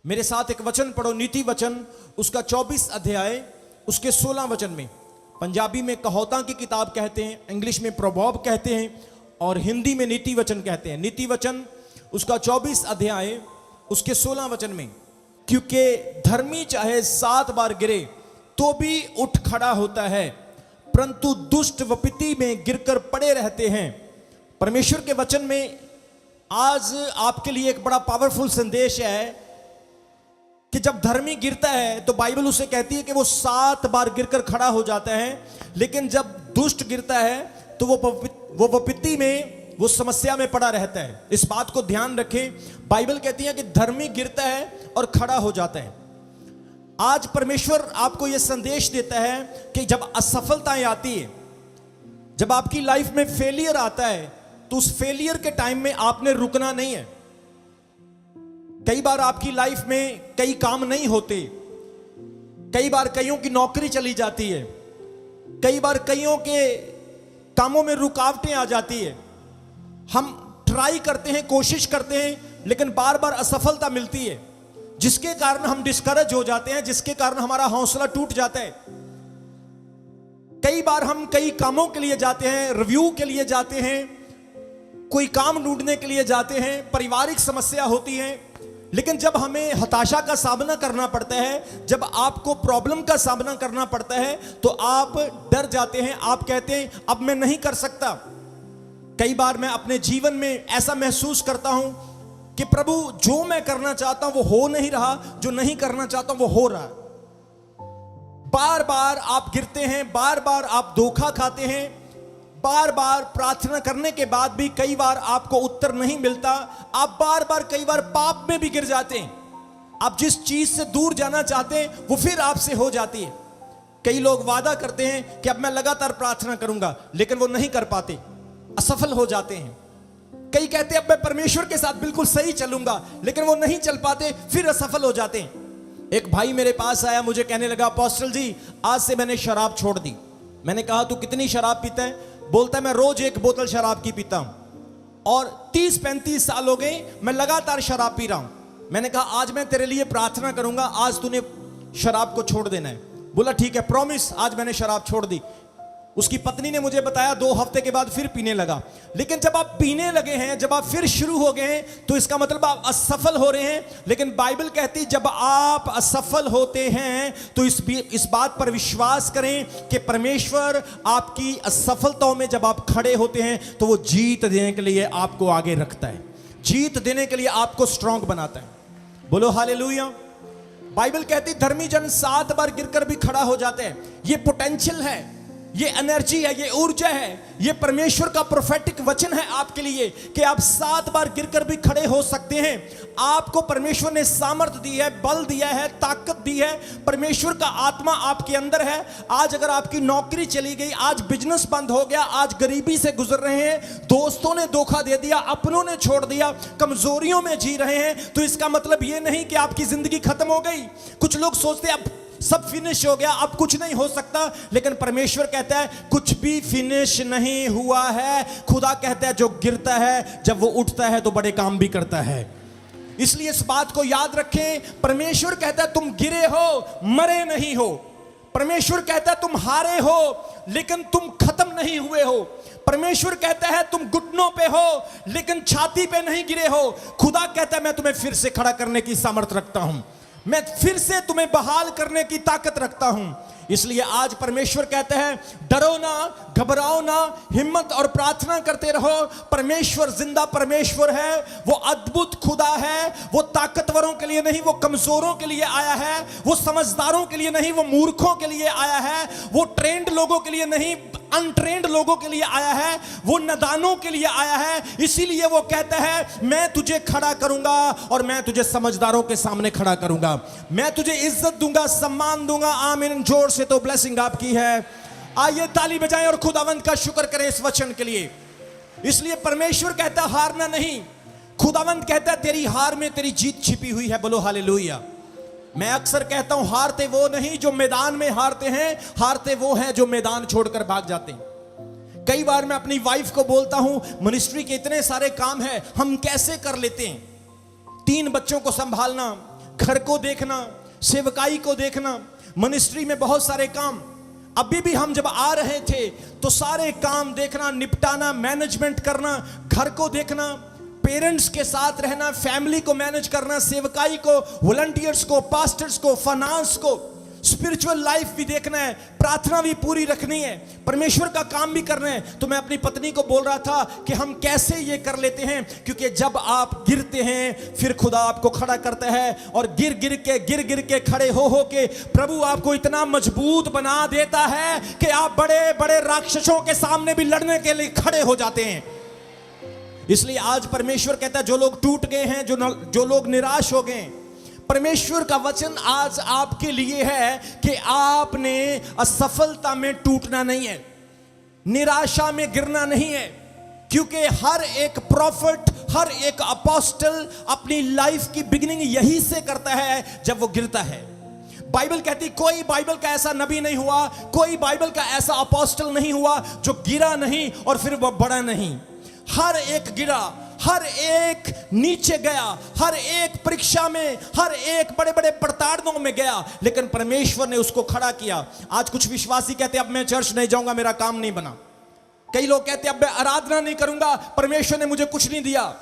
मेरे साथ एक वचन पढ़ो, नीति वचन उसका 24 अध्याय उसके 16 वचन में। पंजाबी में कहोता की किताब कहते हैं, इंग्लिश में प्रभाव कहते हैं और हिंदी में नीति वचन कहते हैं। नीति वचन उसका 24 अध्याय उसके 16 वचन में, क्योंकि धर्मी चाहे 7 बार गिरे तो भी उठ खड़ा होता है, परंतु दुष्ट विपत्ति में गिरकर पड़े रहते हैं। परमेश्वर के वचन में आज आपके लिए एक बड़ा पावरफुल संदेश है कि जब धर्मी गिरता है तो बाइबल उसे कहती है कि वो 7 बार गिरकर खड़ा हो जाता है, लेकिन जब दुष्ट गिरता है तो वो विपत्ति में, वो समस्या में पड़ा रहता है। इस बात को ध्यान रखें, बाइबल कहती है कि धर्मी गिरता है और खड़ा हो जाता है। आज परमेश्वर आपको यह संदेश देता है कि जब असफलताएं आती है, जब आपकी लाइफ में फेलियर आता है, तो उस फेलियर के टाइम में आपने रुकना नहीं है। कई बार आपकी लाइफ में कई काम नहीं होते, कई बार कईयों की नौकरी चली जाती है, कई बार कईयों के कामों में रुकावटें आ जाती है। हम ट्राई करते हैं, कोशिश करते हैं, लेकिन बार बार असफलता मिलती है, जिसके कारण हम डिस्करेज हो जाते हैं, जिसके कारण हमारा हौसला टूट जाता है। कई बार हम कई कामों के लिए जाते हैं, रिव्यू के लिए जाते हैं, कोई काम ढूंढने के लिए जाते हैं, पारिवारिक समस्या होती है, लेकिन जब हमें हताशा का सामना करना पड़ता है, जब आपको प्रॉब्लम का सामना करना पड़ता है, तो आप डर जाते हैं, आप कहते हैं अब मैं नहीं कर सकता। कई बार मैं अपने जीवन में ऐसा महसूस करता हूं कि प्रभु जो मैं करना चाहता हूं वो हो नहीं रहा, जो नहीं करना चाहता हूं वो हो रहा। बार बार आप गिरते हैं, बार बार आप धोखा खाते हैं, बार बार प्रार्थना करने के बाद भी कई बार आपको उत्तर नहीं मिलता, आप बार बार कई बार पाप में भी गिर जाते हैं। आप जिस चीज से दूर जाना चाहते हैं वो फिर आपसे हो जाती है। कई लोग वादा करते हैं कि अब मैं लगातार प्रार्थना करूंगा, लेकिन वो नहीं कर पाते, असफल हो जाते हैं। कई कहते हैं अब मैं परमेश्वर के साथ बिल्कुल सही चलूंगा, लेकिन वो नहीं चल पाते, फिर असफल हो जाते हैं। एक भाई मेरे पास आया, मुझे कहने लगा अपोस्टल जी आज से मैंने शराब छोड़ दी। मैंने कहा तू कितनी शराब पीता है? बोलता है मैं रोज 1 बोतल शराब की पीता हूं और 30-35 साल हो गए मैं लगातार शराब पी रहा हूं। मैंने कहा आज मैं तेरे लिए प्रार्थना करूंगा, आज तूने शराब को छोड़ देना है। बोला ठीक है, प्रॉमिस। आज मैंने शराब छोड़ दी। उसकी पत्नी ने मुझे बताया 2 हफ्ते के बाद फिर पीने लगा। लेकिन जब आप पीने लगे हैं, जब आप फिर शुरू हो गए हैं, तो इसका मतलब आप असफल हो रहे हैं। लेकिन बाइबल कहती जब आप असफल होते हैं तो इस बात पर विश्वास करें कि परमेश्वर आपकी असफलताओं में जब आप खड़े होते हैं तो वो जीत देने के लिए आपको आगे रखता है, जीत देने के लिए आपको स्ट्रांग बनाता है। बोलो हालेलुया। बाइबल कहती धर्मी जन 7 बार गिरकर भी खड़ा हो जाते हैं। ये पोटेंशियल है, ये एनर्जी है, ये ऊर्जा है, ये परमेश्वर का प्रोफेटिक वचन है आपके लिए कि आप 7 बार गिरकर भी खड़े हो सकते हैं। आपको परमेश्वर ने सामर्थ्य दी है, बल दिया है, ताकत दी है। परमेश्वर का आत्मा आपके अंदर है। आज अगर आपकी नौकरी चली गई, आज बिजनेस बंद हो गया, आज गरीबी से गुजर रहे हैं, दोस्तों ने धोखा दे दिया, अपनों ने छोड़ दिया, कमजोरियों में जी रहे हैं, तो इसका मतलब ये नहीं कि आपकी जिंदगी खत्म हो गई। कुछ लोग सोचते हैं अब सब फिनिश हो गया, अब कुछ नहीं हो सकता, लेकिन परमेश्वर कहता है कुछ भी फिनिश नहीं हुआ है। खुदा कहता है जो गिरता है जब वो उठता है तो बड़े काम भी करता है। इसलिए इस बात को याद रखें, परमेश्वर कहता है तुम गिरे हो, मरे नहीं हो। परमेश्वर कहता है तुम हारे हो, लेकिन तुम खत्म नहीं हुए हो। परमेश्वर कहता है तुम घुटनों पे हो, लेकिन छाती पे नहीं गिरे हो। खुदा कहता है मैं तुम्हें फिर से खड़ा करने की सामर्थ्य रखता हूं, मैं फिर से तुम्हें बहाल करने की ताकत रखता हूं। इसलिए आज परमेश्वर कहता है डरो ना, घबराओ ना, हिम्मत और प्रार्थना करते रहो। परमेश्वर जिंदा परमेश्वर है, वो अद्भुत खुदा है। वो ताकतवरों के लिए नहीं, वो कमजोरों के लिए आया है। वो समझदारों के लिए नहीं, वो मूर्खों के लिए आया है। वो ट्रेंड लोगों के लिए नहीं, अनट्रेंड लोगों के लिए आया है। वो नादानों के लिए आया है। इसीलिए वो कहता है मैं तुझे खड़ा करूंगा और मैं तुझे समझदारों के सामने खड़ा करूंगा, मैं तुझे इज्जत दूंगा, सम्मान दूंगा। आमीन। जोर से तो ब्लेसिंग आपकी है। आइए ताली बजाएं और खुदावंत का शुक्र करें इस वचन के लिए। इसलिए परमेश्वर कहता है हारना नहीं। खुदावंत कहता है तेरी हार में तेरी जीत छिपी हुई है। बोलो हालेलुया। मैं अक्सर कहता हूं हारते वो नहीं जो मैदान में हारते हैं, हारते वो हैं जो मैदान छोड़कर भाग जाते हैं। कई बार मैं अपनी वाइफ को बोलता हूं मिनिस्ट्री के इतने सारे काम हैं, हम कैसे कर लेते हैं। 3 बच्चों को संभालना, घर को देखना, सेवकाई को देखना, मिनिस्ट्री में बहुत सारे काम। अभी भी हम जब आ रहे थे तो सारे काम देखना, निपटाना, मैनेजमेंट करना, घर को देखना, पेरेंट्स के साथ रहना, फैमिली को मैनेज करना, सेवकाई को, वॉलंटियर्स को, पास्टर्स को, फाइनेंस को, स्पिरिचुअल लाइफ भी देखना है, प्रार्थना भी पूरी रखनी है, परमेश्वर का काम भी करना है। तो मैं अपनी पत्नी को बोल रहा था कि हम कैसे ये कर लेते हैं, क्योंकि जब आप गिरते हैं फिर खुदा आपको खड़ा करता है, और गिर गिर के खड़े हो के प्रभु आपको इतना मजबूत बना देता है कि आप बड़े बड़े राक्षसों के सामने भी लड़ने के लिए खड़े हो जाते हैं। इसलिए आज परमेश्वर कहता है, जो लोग टूट गए हैं, जो लोग निराश हो गए, परमेश्वर का वचन आज आपके लिए है कि आपने असफलता में टूटना नहीं है, निराशा में गिरना नहीं है, क्योंकि हर एक प्रॉफिट, हर एक अपोस्टल अपनी लाइफ की बिगिनिंग यही से करता है जब वो गिरता है। बाइबल कहती कोई बाइबल का ऐसा नबी नहीं हुआ, कोई बाइबल का ऐसा अपोस्टल नहीं हुआ जो गिरा नहीं और फिर वह बढ़ा नहीं। हर एक गिरा, हर एक नीचे गया, हर एक परीक्षा में, हर एक बड़े बड़े प्रताड़नों में गया, लेकिन परमेश्वर ने उसको खड़ा किया। आज कुछ विश्वासी कहते अब मैं चर्च नहीं जाऊंगा, मेरा काम नहीं बना। कई लोग कहते अब मैं आराधना नहीं करूंगा, परमेश्वर ने मुझे कुछ नहीं दिया।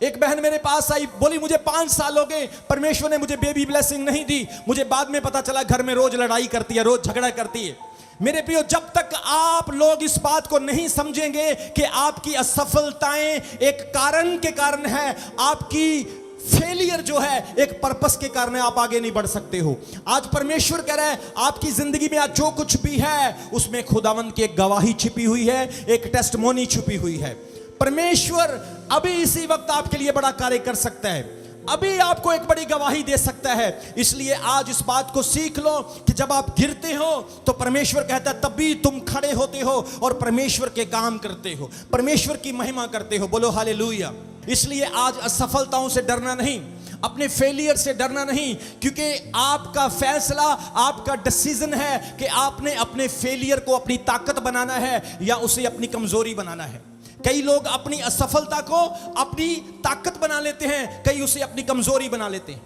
एक बहन मेरे पास आई, बोली मुझे 5 साल हो गए, परमेश्वर ने मुझे बेबी ब्लेसिंग नहीं दी। मुझे बाद में पता चला घर में रोज लड़ाई करती है, रोज झगड़ा करती है। मेरे प्रियो, जब तक आप लोग इस बात को नहीं समझेंगे कि आपकी असफलताएं एक कारण के कारण है, आपकी फेलियर जो है एक पर्पस के कारण आप आगे नहीं बढ़ सकते हो। आज परमेश्वर कह रहा है आपकी जिंदगी में आज जो कुछ भी है उसमें खुदावंद की एक गवाही छिपी हुई है, एक टेस्टमोनी छिपी हुई है। परमेश्वर अभी इसी वक्त आपके लिए बड़ा कार्य कर सकता है, अभी आपको एक बड़ी गवाही दे सकता है। इसलिए आज इस बात को सीख लो कि जब आप गिरते हो तो परमेश्वर कहता है तभी तुम खड़े होते हो और परमेश्वर के काम करते हो, परमेश्वर की महिमा करते हो। बोलो हालेलुया। इसलिए आज असफलताओं से डरना नहीं, अपने फेलियर से डरना नहीं, क्योंकि आपका फैसला, आपका डिसीजन है कि आपने अपने फेलियर को अपनी ताकत बनाना है या उसे अपनी कमजोरी बनाना है। कई लोग अपनी असफलता को अपनी ताकत बना लेते हैं, कई उसे अपनी कमजोरी बना लेते हैं।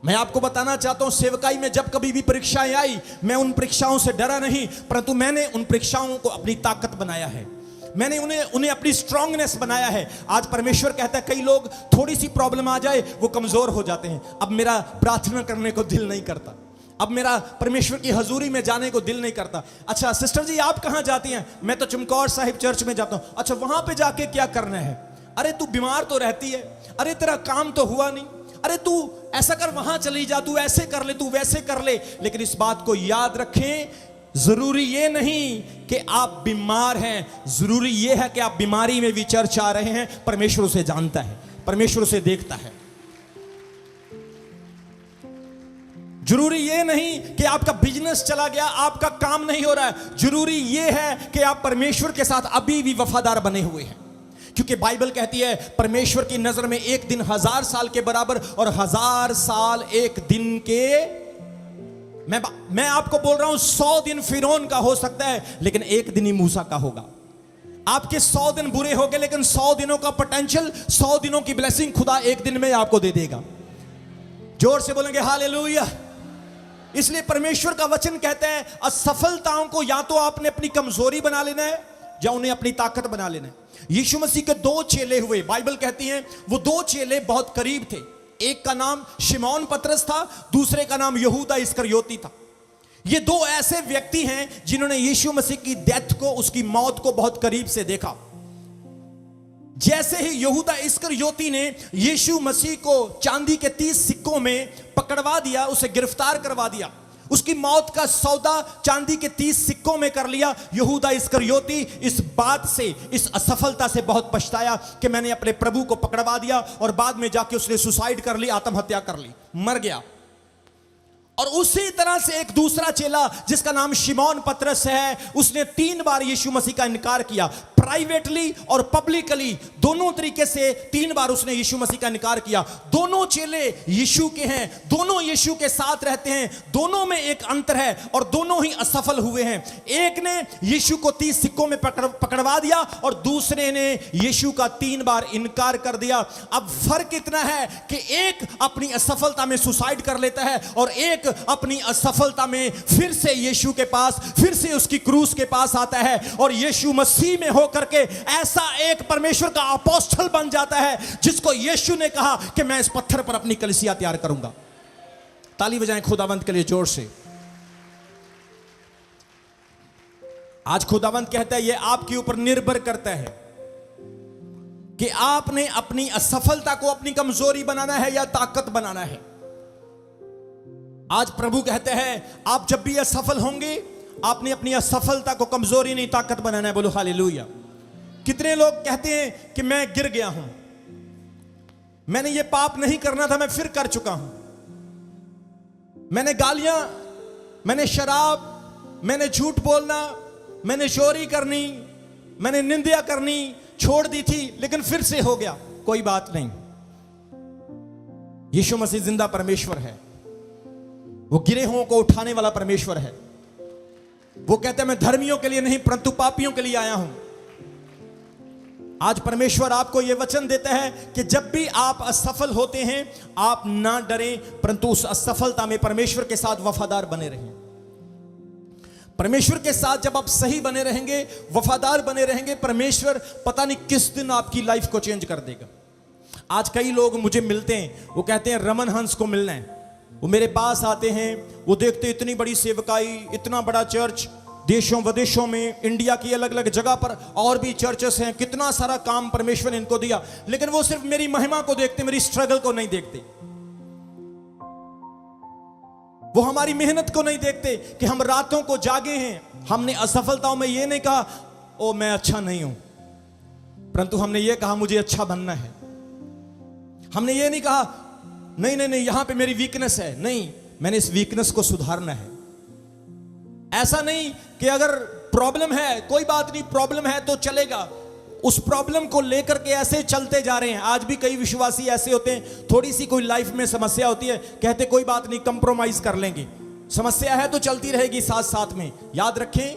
मैं आपको बताना चाहता हूं, सेवकाई में जब कभी भी परीक्षाएं आई, मैं उन परीक्षाओं से डरा नहीं, परंतु मैंने उन परीक्षाओं को अपनी ताकत बनाया है, मैंने उन्हें अपनी स्ट्रांगनेस बनाया है। आज परमेश्वर कहता है कई लोग थोड़ी सी प्रॉब्लम आ जाए वो कमजोर हो जाते हैं, अब मेरा प्रार्थना करने को दिल नहीं करता, अब मेरा परमेश्वर की हजूरी में जाने को दिल नहीं करता। अच्छा सिस्टर जी आप कहां जाती हैं? मैं तो चमकौर साहिब चर्च में जाता हूं। अच्छा वहां पे जाके क्या करना है? अरे तू बीमार तो रहती है, अरे तेरा काम तो हुआ नहीं, अरे तू ऐसा कर, वहां चली जा, तू ऐसे कर ले, तू वैसे कर ले। लेकिन इस बात को याद रखें, जरूरी ये नहीं कि आप बीमार हैं, जरूरी ये है कि आप बीमारी में भी चर्च आ रहे हैं। परमेश्वर उसे जानता है, परमेश्वर उसे देखता है। जरूरी ये नहीं कि आपका बिजनेस चला गया, आपका काम नहीं हो रहा है, जरूरी ये है कि आप परमेश्वर के साथ अभी भी वफादार बने हुए हैं। क्योंकि बाइबल कहती है परमेश्वर की नजर में एक दिन 1000 साल के बराबर और 1000 साल एक दिन के। मैं आपको बोल रहा हूं 100 दिन फिरौन का हो सकता है, लेकिन एक दिन ही मूसा का होगा। आपके 100 दिन बुरे हो गए, लेकिन 100 दिनों का पोटेंशियल, 100 दिनों की ब्लेसिंग खुदा एक दिन में आपको दे देगा। जोर से बोलेंगे हालेलुया। इसलिए परमेश्वर का वचन कहता है असफलताओं को या तो आपने अपनी कमजोरी बना लेना है या उन्हें अपनी ताकत बना लेना है। यीशु मसीह के 2 चेले हुए, बाइबल कहती है वो 2 चेले बहुत करीब थे। एक का नाम शिमौन पतरस था, दूसरे का नाम यहूदा इस्करियोती था। ये 2 ऐसे व्यक्ति हैं जिन्होंने यीशु मसीह की डेथ को, उसकी मौत को बहुत करीब से देखा। जैसे ही यहूदा इस्करियोती ने यीशु मसीह को चांदी के 30 सिक्कों में पकड़वा दिया, उसे गिरफ्तार करवा दिया, उसकी मौत का सौदा चांदी के 30 सिक्कों में कर लिया, यहूदा इस्करियोती इस बात से, इस असफलता से बहुत पछताया कि मैंने अपने प्रभु को पकड़वा दिया, और बाद में जाके उसने सुसाइड कर ली, आत्महत्या कर ली, मर गया। और उसी तरह से एक दूसरा चेला जिसका नाम शिमौन पतरस है, उसने 3 बार यीशु मसीह का इनकार किया। प्राइवेटली और पब्लिकली दोनों तरीके से 3 बार उसने यीशु मसीह का इनकार किया। दोनों चेले यीशु के हैं, दोनों यीशु के साथ रहते हैं, दोनों में एक अंतर है और दोनों ही असफल हुए हैं। एक ने यीशु को 30 सिक्कों में पकड़वा दिया और दूसरे ने यीशु का 3 बार इनकार कर दिया। अब फर्क इतना है कि एक अपनी असफलता में सुसाइड कर लेता है और एक अपनी असफलता में फिर से यीशु के पास, फिर से उसकी क्रूस के पास आता है और यीशु मसीह में होकर के ऐसा एक परमेश्वर का अपोस्टल बन जाता है जिसको यीशु ने कहा कि मैं इस पत्थर पर अपनी कलीसिया तैयार करूंगा। ताली बजाएं खुदावंत के लिए जोर से। आज खुदावंत कहता है यह आपके ऊपर निर्भर करता है कि आपने अपनी असफलता को अपनी कमजोरी बनाना है या ताकत बनाना है। आज प्रभु कहते हैं आप जब भी असफल होंगे, आपने अपनी असफलता को कमजोरी नहीं ताकत बनाना है। बोलो हालेलुया। कितने लोग कहते हैं कि मैं गिर गया हूं, मैंने ये पाप नहीं करना था, मैं फिर कर चुका हूं, मैंने गालियां, मैंने शराब, मैंने झूठ बोलना, मैंने चोरी करनी, मैंने निंदा करनी छोड़ दी थी, लेकिन फिर से हो गया। कोई बात नहीं, यीशु मसीह जिंदा परमेश्वर है, वो गिरे हुओं को उठाने वाला परमेश्वर है। वो कहते हैं मैं धर्मियों के लिए नहीं परंतु पापियों के लिए आया हूं। आज परमेश्वर आपको यह वचन देता है कि जब भी आप असफल होते हैं आप ना डरें, परंतु उस असफलता में परमेश्वर के साथ वफादार बने रहें। परमेश्वर के साथ जब आप सही बने रहेंगे, वफादार बने रहेंगे, परमेश्वर पता नहीं किस दिन आपकी लाइफ को चेंज कर देगा। आज कई लोग मुझे मिलते हैं, वो कहते हैं रमन हंस को मिलना है। वो मेरे पास आते हैं, वो देखते इतनी बड़ी सेवकाई, इतना बड़ा चर्च, देशों विदेशों में, इंडिया की अलग अलग जगह पर और भी चर्चेस हैं, कितना सारा काम परमेश्वर ने इनको दिया, लेकिन वो सिर्फ मेरी महिमा को देखते, मेरी स्ट्रगल को नहीं देखते। वो हमारी मेहनत को नहीं देखते कि हम रातों को जागे हैं। हमने असफलताओं में ये नहीं कहा ओ मैं अच्छा नहीं हूं, परंतु हमने ये कहा मुझे अच्छा बनना है। हमने ये नहीं कहा नहीं नहीं नहीं यहां पे मेरी वीकनेस है, नहीं मैंने इस वीकनेस को सुधारना है। ऐसा नहीं कि अगर प्रॉब्लम है कोई बात नहीं, प्रॉब्लम है तो चलेगा, उस प्रॉब्लम को लेकर के ऐसे चलते जा रहे हैं। आज भी कई विश्वासी ऐसे होते हैं, थोड़ी सी कोई लाइफ में समस्या होती है, कहते कोई बात नहीं कंप्रोमाइज कर लेंगे, समस्या है तो चलती रहेगी साथ साथ में। याद रखें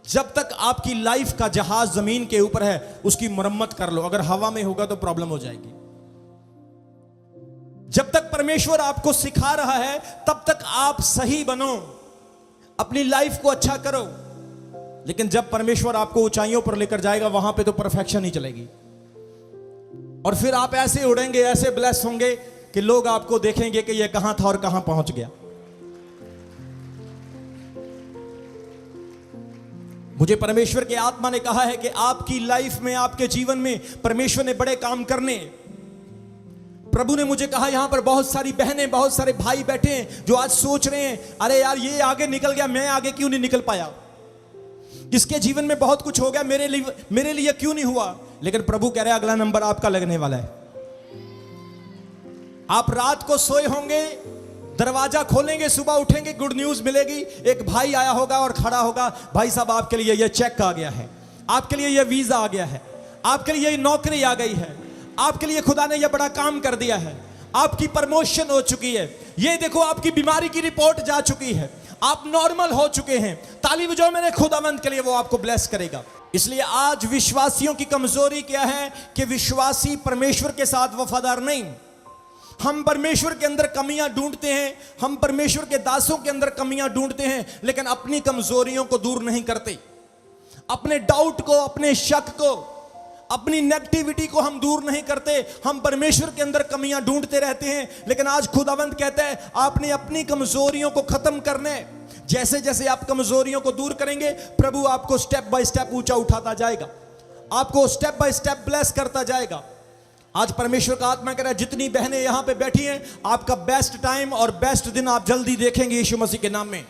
जब तक आपकी लाइफ का जहाज जमीन के ऊपर है उसकी मरम्मत कर लो, अगर हवा में होगा तो प्रॉब्लम हो जाएगी। जब तक परमेश्वर आपको सिखा रहा है तब तक आप सही बनो, अपनी लाइफ को अच्छा करो, लेकिन जब परमेश्वर आपको ऊंचाइयों पर लेकर जाएगा वहां पे तो परफेक्शन ही चलेगी और फिर आप ऐसे उड़ेंगे, ऐसे ब्लेस होंगे कि लोग आपको देखेंगे कि ये कहां था और कहां पहुंच गया। मुझे परमेश्वर के आत्मा ने कहा है कि आपकी लाइफ में, आपके जीवन में परमेश्वर ने बड़े काम करने। प्रभु ने मुझे कहा यहां पर बहुत सारी बहनें, बहुत सारे भाई बैठे हैं जो आज सोच रहे हैं अरे यार ये आगे निकल गया, मैं आगे क्यों नहीं निकल पाया, इसके जीवन में बहुत कुछ हो गया, मेरे लिए क्यों नहीं हुआ। लेकिन प्रभु कह रहे हैं अगला नंबर आपका लगने वाला है। आप रात को सोए होंगे, दरवाजा खोलेंगे, सुबह उठेंगे, गुड न्यूज मिलेगी, एक भाई आया होगा और खड़ा होगा, भाई साहब आपके लिए ये चेक आ गया है, आपके लिए ये वीजा आ गया है, आपके लिए ये नौकरी आ गई है, आपके लिए खुदा ने यह बड़ा काम कर दिया है, आपकी प्रमोशन हो चुकी है, ये देखो आपकी बीमारी की रिपोर्ट जा चुकी है, आप नॉर्मल हो चुके हैं। ताली बजाओ मेरे खुदावंत के लिए, वो आपको ब्लेस करेगा। इसलिए आज विश्वासियों की कमजोरी क्या है कि विश्वासी परमेश्वर के साथ वफादार नहीं। हम परमेश्वर के अंदर कमियां ढूंढते हैं, हम परमेश्वर के दासों के अंदर कमियां ढूंढते हैं, लेकिन अपनी कमजोरियों को दूर नहीं करते। अपने डाउट को, अपने शक को, अपनी नेगेटिविटी को हम दूर नहीं करते। हम परमेश्वर के अंदर कमियां ढूंढते रहते हैं, लेकिन आज खुदावंत कहता है आपने अपनी कमजोरियों को खत्म करना है। जैसे जैसे आप कमजोरियों को दूर करेंगे, प्रभु आपको स्टेप बाय स्टेप ऊंचा उठाता जाएगा, आपको स्टेप बाय स्टेप ब्लेस करता जाएगा। आज परमेश्वर का आत्मा कह रहा है जितनी बहनें यहां पे बैठी हैं, आपका बेस्ट टाइम और बेस्ट दिन आप जल्दी देखेंगे यीशु मसीह के नाम में,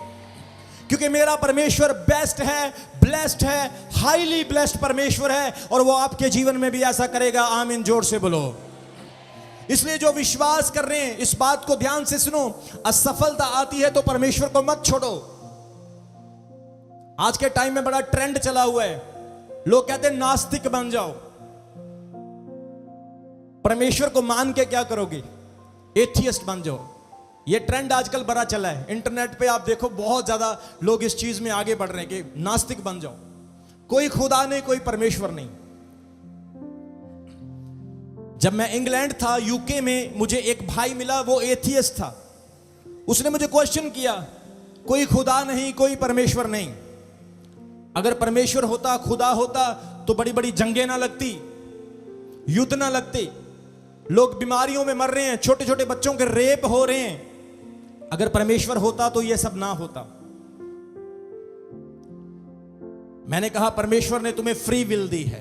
क्योंकि मेरा परमेश्वर बेस्ट है, ब्लेस्ड है, हाईली ब्लेस्ड परमेश्वर है, और वो आपके जीवन में भी ऐसा करेगा। आमीन, जोर से बोलो। इसलिए जो विश्वास कर रहे हैं इस बात को ध्यान से सुनो, असफलता आती है तो परमेश्वर को मत छोड़ो। आज के टाइम में बड़ा ट्रेंड चला हुआ है, लोग कहते हैं नास्तिक बन जाओ। परमेश्वर को मान के क्या करोगे? एथियस्ट बन जाओ। ये ट्रेंड आजकल बड़ा चला है, इंटरनेट पे आप देखो बहुत ज्यादा लोग इस चीज में आगे बढ़ रहे हैं कि नास्तिक बन जाओ, कोई खुदा नहीं, कोई परमेश्वर नहीं। जब मैं इंग्लैंड था, यूके में, मुझे एक भाई मिला, वो एथियस्ट था। उसने मुझे क्वेश्चन किया, कोई खुदा नहीं, कोई परमेश्वर नहीं, अगर परमेश्वर होता, खुदा होता, तो बड़ी बड़ी जंगें ना लगती, युद्ध ना लगते, लोग बीमारियों में मर रहे हैं, छोटे छोटे बच्चों के रेप हो रहे हैं। अगर परमेश्वर होता तो यह सब ना होता। मैंने कहा, परमेश्वर ने तुम्हें फ्री विल दी है।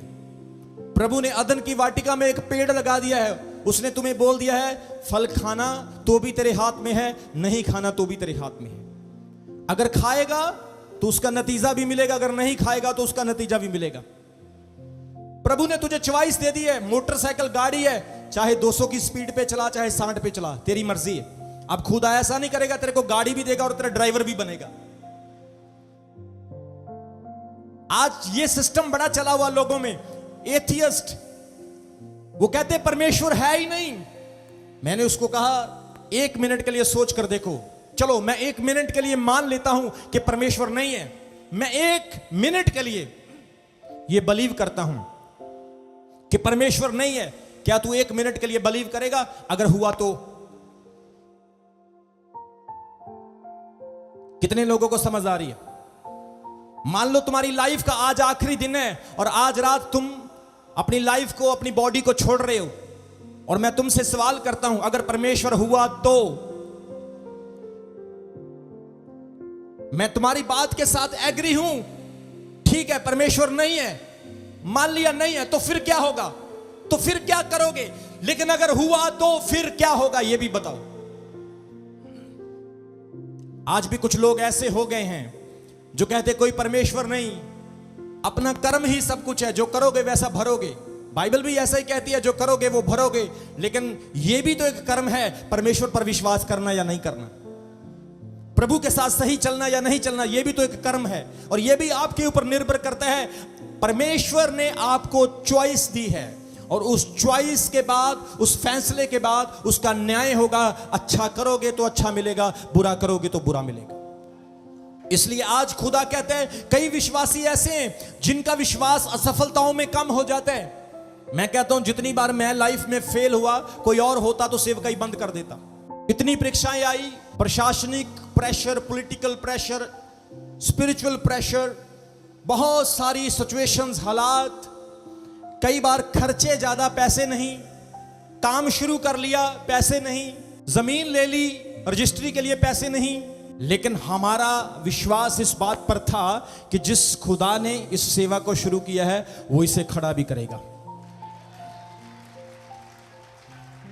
प्रभु ने अदन की वाटिका में एक पेड़ लगा दिया है, उसने तुम्हें बोल दिया है फल खाना तो भी तेरे हाथ में है, नहीं खाना तो भी तेरे हाथ में है। अगर खाएगा तो उसका नतीजा भी मिलेगा, अगर नहीं खाएगा तो उसका नतीजा भी मिलेगा। प्रभु ने तुझे चॉइस दे दी है। मोटरसाइकिल गाड़ी है, चाहे 200 की स्पीड पे चला, चाहे 60 पे चला, तेरी मर्जी है। अब खुदा ऐसा नहीं करेगा, तेरे को गाड़ी भी देगा और तेरा ड्राइवर भी बनेगा। आज ये सिस्टम बड़ा चला हुआ लोगों में, एथियस्ट, वो कहते हैं परमेश्वर है ही नहीं। मैंने उसको कहा, 1 मिनट के लिए सोच कर देखो। चलो मैं 1 मिनट के लिए मान लेता हूं कि परमेश्वर नहीं है। मैं 1 मिनट के लिए यह बिलीव करता हूं कि परमेश्वर नहीं है। क्या तू 1 मिनट के लिए बिलीव करेगा? अगर हुआ तो कितने लोगों को समझ आ रही है? मान लो तुम्हारी लाइफ का आज आखिरी दिन है और आज रात तुम अपनी लाइफ को, अपनी बॉडी को छोड़ रहे हो, और मैं तुमसे सवाल करता हूं, अगर परमेश्वर हुआ तो? मैं तुम्हारी बात के साथ एग्री हूं, ठीक है, परमेश्वर नहीं है, मान लिया नहीं है, तो फिर क्या होगा? तो फिर क्या करोगे? लेकिन अगर हुआ तो फिर क्या होगा, यह भी बताओ। आज भी कुछ लोग ऐसे हो गए हैं जो कहते कोई परमेश्वर नहीं, अपना कर्म ही सब कुछ है, जो करोगे वैसा भरोगे। बाइबल भी ऐसा ही कहती है, जो करोगे वो भरोगे। लेकिन यह भी तो एक कर्म है, परमेश्वर पर विश्वास करना या नहीं करना, प्रभु के साथ सही चलना या नहीं चलना, यह भी तो एक कर्म है। और यह भी आपके ऊपर निर्भर करता है। परमेश्वर ने आपको चॉइस दी है, और उस चॉइस के बाद, उस फैसले के बाद उसका न्याय होगा। अच्छा करोगे तो अच्छा मिलेगा, बुरा करोगे तो बुरा मिलेगा। इसलिए आज खुदा कहते हैं, कई विश्वासी ऐसे हैं जिनका विश्वास असफलताओं में कम हो जाता है। मैं कहता हूं, जितनी बार मैं लाइफ में फेल हुआ, कोई और होता तो सेवकाई बंद कर देता। इतनी परीक्षाएं आई, प्रशासनिक pressure, political pressure, spiritual pressure, बहुत सारी सिचुएशंस, हालात, कई बार खर्चे ज्यादा, पैसे नहीं, काम शुरू कर लिया, पैसे नहीं, जमीन ले ली, रजिस्ट्री के लिए पैसे नहीं। लेकिन हमारा विश्वास इस बात पर था कि जिस खुदा ने इस सेवा को शुरू किया है वो इसे खड़ा भी करेगा।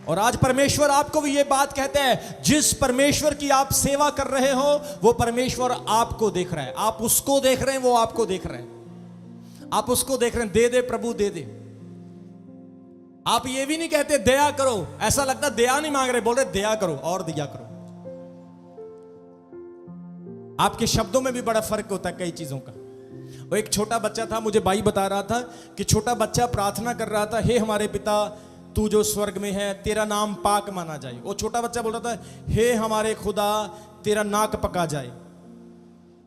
और आज परमेश्वर आपको भी ये बात कहते हैं, जिस परमेश्वर की आप सेवा कर रहे हो वो परमेश्वर आपको देख रहा है। आप उसको देख रहे हैं, वो आपको देख रहे हैं। आप उसको देख रहे हैं, दे दे प्रभु दे दे। आप ये भी नहीं कहते दया करो, ऐसा लगता दया नहीं मांग रहे, बोल रहे दया करो और दिया करो। आपके शब्दों में भी बड़ा फर्क होता है कई चीजों का। वो एक छोटा बच्चा था, मुझे भाई बता रहा था कि छोटा बच्चा प्रार्थना कर रहा था, हे हमारे पिता तू जो स्वर्ग में है, तेरा नाम पाक माना जाए। वो छोटा बच्चा बोल रहा था, हे हमारे खुदा तेरा नाक पका जाए।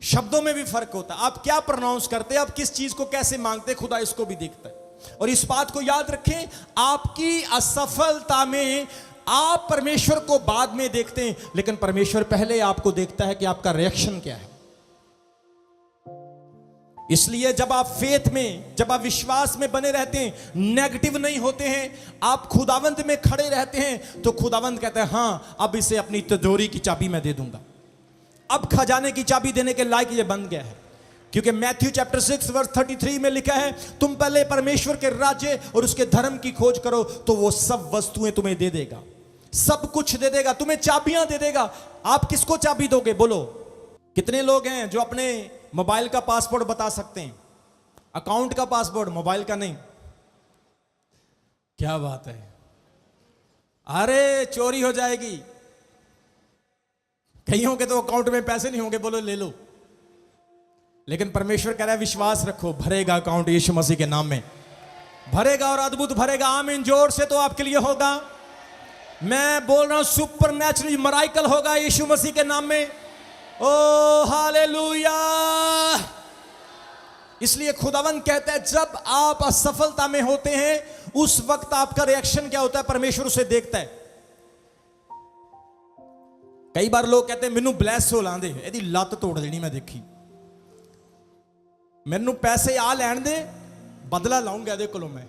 शब्दों में भी फर्क होता है। आप क्या प्रोनाउंस करते हैं, आप किस चीज को कैसे मांगते, खुदा इसको भी देखता है। और इस बात को याद रखें, आपकी असफलता में आप परमेश्वर को बाद में देखते हैं, लेकिन परमेश्वर पहले आपको देखता है कि आपका रिएक्शन क्या है। इसलिए जब आप फेथ में, जब आप विश्वास में बने रहते हैं, नेगेटिव नहीं होते हैं, आप खुदावंत में खड़े रहते हैं, तो खुदावंत कहता है हां अब इसे अपनी तिजोरी की चाबी मैं दे दूंगा, अब खजाने की चाबी देने के लायक ये बन गया है। क्योंकि मैथ्यू चैप्टर 6 वर्स 33 में लिखा है, तुम पहले परमेश्वर के राज्य और उसके धर्म की खोज करो तो वो सब वस्तुएं तुम्हें दे देगा, सब कुछ दे देगा, तुम्हें चाबियां दे देगा। आप किसको चाबी दोगे बोलो? कितने लोग हैं जो अपने मोबाइल का पासवर्ड बता सकते हैं, अकाउंट का पासवर्ड, मोबाइल का नहीं? क्या बात है, अरे चोरी हो जाएगी। कईयों के तो अकाउंट में पैसे नहीं होंगे, बोलो ले लो। लेकिन परमेश्वर कह रहा है विश्वास रखो, भरेगा अकाउंट यीशु मसीह के नाम में, भरेगा और अद्भुत भरेगा। आमीन, जोर से तो आपके लिए होगा। मैं बोल रहा हूं सुपर नेचुरल मराइकल होगा यीशु मसीह के नाम में। ओ हालेलुया। इसलिए खुदावन कहता है जब आप असफलता में होते हैं उस वक्त आपका रिएक्शन क्या होता है, परमेश्वर उसे देखता है। कई बार लोग कहते हैं मैनू ब्लैस हो लांदे, एदी लत तोड़ देनी मैं देखी, मैनू पैसे आ लैन दे, बदला लाऊंगा एदे कोलों मैं।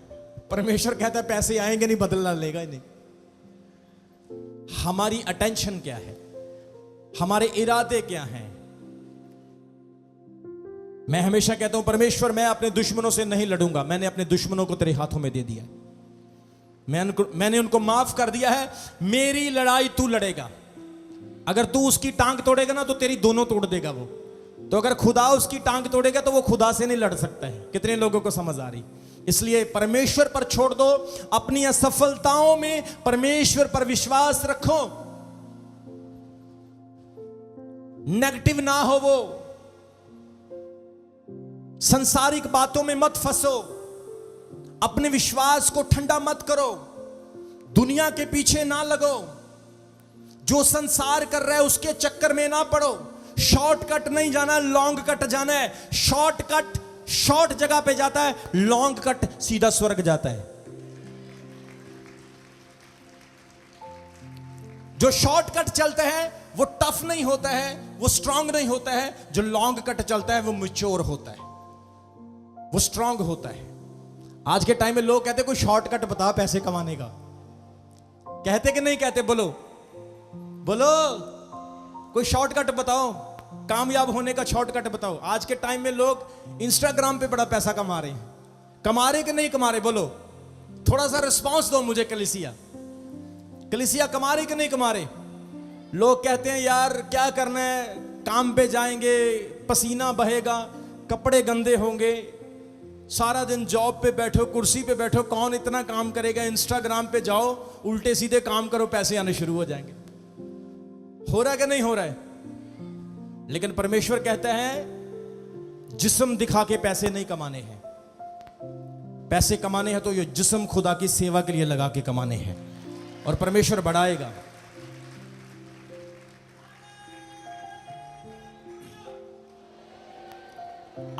परमेश्वर कहता है पैसे आएंगे नहीं, बदला लेगा ही नहीं। हमारी अटेंशन क्या है, हमारे इरादे क्या हैं। मैं हमेशा कहता हूं परमेश्वर मैं अपने दुश्मनों से नहीं लड़ूंगा, मैंने अपने दुश्मनों को तेरे हाथों में दे दिया है, मैंने उनको माफ कर दिया है। मेरी लड़ाई तू लड़ेगा। अगर तू उसकी टांग तोड़ेगा ना तो तेरी दोनों तोड़ देगा वो। तो अगर खुदा उसकी टांग तोड़ेगा तो वो खुदा से नहीं लड़ सकता है। कितने लोगों को समझ आ रही? इसलिए परमेश्वर पर छोड़ दो, अपनी असफलताओं में परमेश्वर पर विश्वास रखो, नेगेटिव ना हो, वो संसारिक बातों में मत फंसो, अपने विश्वास को ठंडा मत करो, दुनिया के पीछे ना लगो, जो संसार कर रहा है उसके चक्कर में ना पड़ो। शॉर्टकट नहीं जाना, लॉन्ग कट जाना है। शॉर्टकट शॉर्ट जगह पे जाता है, लॉन्ग कट सीधा स्वर्ग जाता है। जो शॉर्टकट चलते हैं वो टफ नहीं होता है, वो स्ट्रांग नहीं होता है। जो लॉन्ग कट चलता है वो मैच्योर होता है, वो स्ट्रांग होता है। आज के टाइम में लोग कहते कोई शॉर्टकट बता पैसे कमाने का, कहते कि नहीं कहते? बोलो बोलो, कोई शॉर्टकट बताओ, कामयाब होने का शॉर्टकट बताओ। आज के टाइम में लोग इंस्टाग्राम पे बड़ा पैसा कमा रहे हैं, कमा रहे कि नहीं कमा रहे? बोलो, थोड़ा सा रिस्पांस दो मुझे। कलीसिया कमा रही कि नहीं कमा रहे? लोग कहते हैं यार क्या करना है, काम पे जाएंगे, पसीना बहेगा, कपड़े गंदे होंगे, सारा दिन जॉब पे बैठो, कुर्सी पे बैठो, कौन इतना काम करेगा? इंस्टाग्राम पे जाओ, उल्टे सीधे काम करो, पैसे आने शुरू हो जाएंगे। हो रहा है कि नहीं हो रहा है? लेकिन परमेश्वर कहता है जिस्म दिखा के पैसे नहीं कमाने हैं, पैसे कमाने हैं तो ये जिस्म खुदा की सेवा के लिए लगा के कमाने हैं, और परमेश्वर बढ़ाएगा।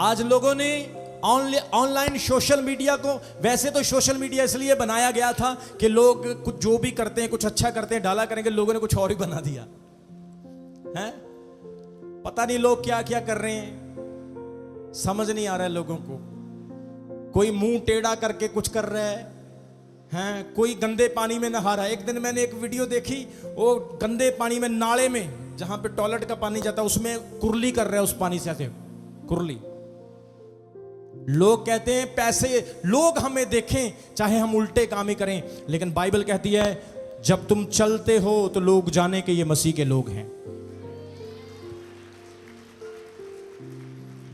आज लोगों ने ऑनलाइन सोशल मीडिया को, वैसे तो सोशल मीडिया इसलिए बनाया गया था कि लोग कुछ जो भी करते हैं, कुछ अच्छा करते हैं, डाला करेंगे। लोगों ने कुछ और ही बना दिया है। पता नहीं लोग क्या क्या कर रहे हैं, समझ नहीं आ रहा है लोगों को। कोई मुंह टेढ़ा करके कुछ कर रहा है, कोई गंदे पानी में नहा रहा है। एक दिन मैंने एक वीडियो देखी, वो गंदे पानी में, नाले में जहां पे टॉयलेट का पानी जाता है, उसमें कुरली कर रहा है, उस पानी से ऐसे कुरली। लोग कहते हैं पैसे, लोग हमें देखें चाहे हम उल्टे काम ही करें, लेकिन बाइबल कहती है जब तुम चलते हो तो लोग जाने के ये मसीह के लोग हैं।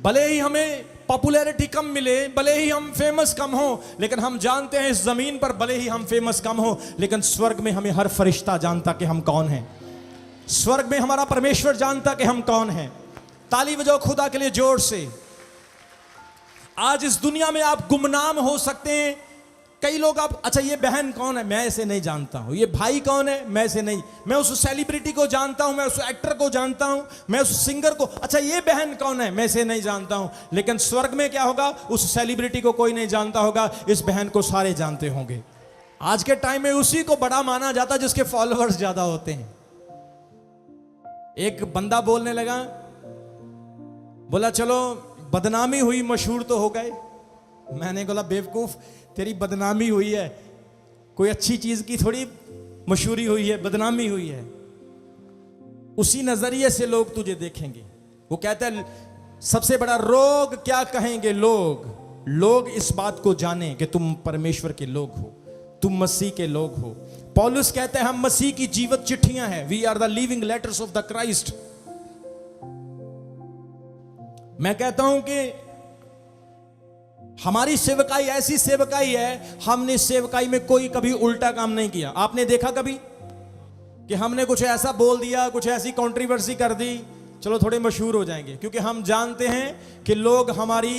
भले ही हमें पॉपुलैरिटी कम मिले, भले ही हम फेमस कम हो, लेकिन हम जानते हैं इस जमीन पर भले ही हम फेमस कम हो, लेकिन स्वर्ग में हमें हर फरिश्ता जानता कि हम कौन हैं। स्वर्ग में हमारा परमेश्वर जानता कि हम कौन हैं। ताली बजाओ खुदा के लिए जोर से। आज इस दुनिया में आप गुमनाम हो सकते हैं। कई लोग आप, अच्छा ये बहन कौन है, मैं इसे नहीं जानता हूं। ये भाई कौन है, मैं इसे नहीं। मैं उस सेलिब्रिटी को जानता हूं, मैं उस एक्टर को जानता हूं, मैं उस सिंगर को। अच्छा ये बहन कौन है, मैं इसे नहीं जानता हूं। लेकिन स्वर्ग में क्या होगा? उस सेलिब्रिटी को कोई नहीं जानता होगा, इस बहन को सारे जानते होंगे। आज के टाइम में उसी को बड़ा माना जाता जिसके फॉलोअर्स ज्यादा होते हैं। एक बंदा बोलने लगा, बोला चलो बदनामी हुई, मशहूर तो हो गए। मैंने बोला बेवकूफ, तेरी बदनामी हुई है, कोई अच्छी चीज की थोड़ी मशहूरी हुई है, बदनामी हुई है। उसी नजरिए से लोग तुझे देखेंगे। वो कहता है सबसे बड़ा रोग क्या कहेंगे लोग इस बात को जाने कि तुम परमेश्वर के लोग हो, तुम मसीह के लोग हो। पौलुस कहते हैं हम मसीह की जीवित चिट्ठियां हैं, we are the living letters of the Christ. मैं कहता हूं कि हमारी सेवकाई ऐसी सेवकाई है, हमने सेवकाई में कोई कभी उल्टा काम नहीं किया। आपने देखा कभी कि हमने कुछ ऐसा बोल दिया, कुछ ऐसी कंट्रोवर्सी कर दी, चलो थोड़े मशहूर हो जाएंगे, क्योंकि हम जानते हैं कि लोग हमारी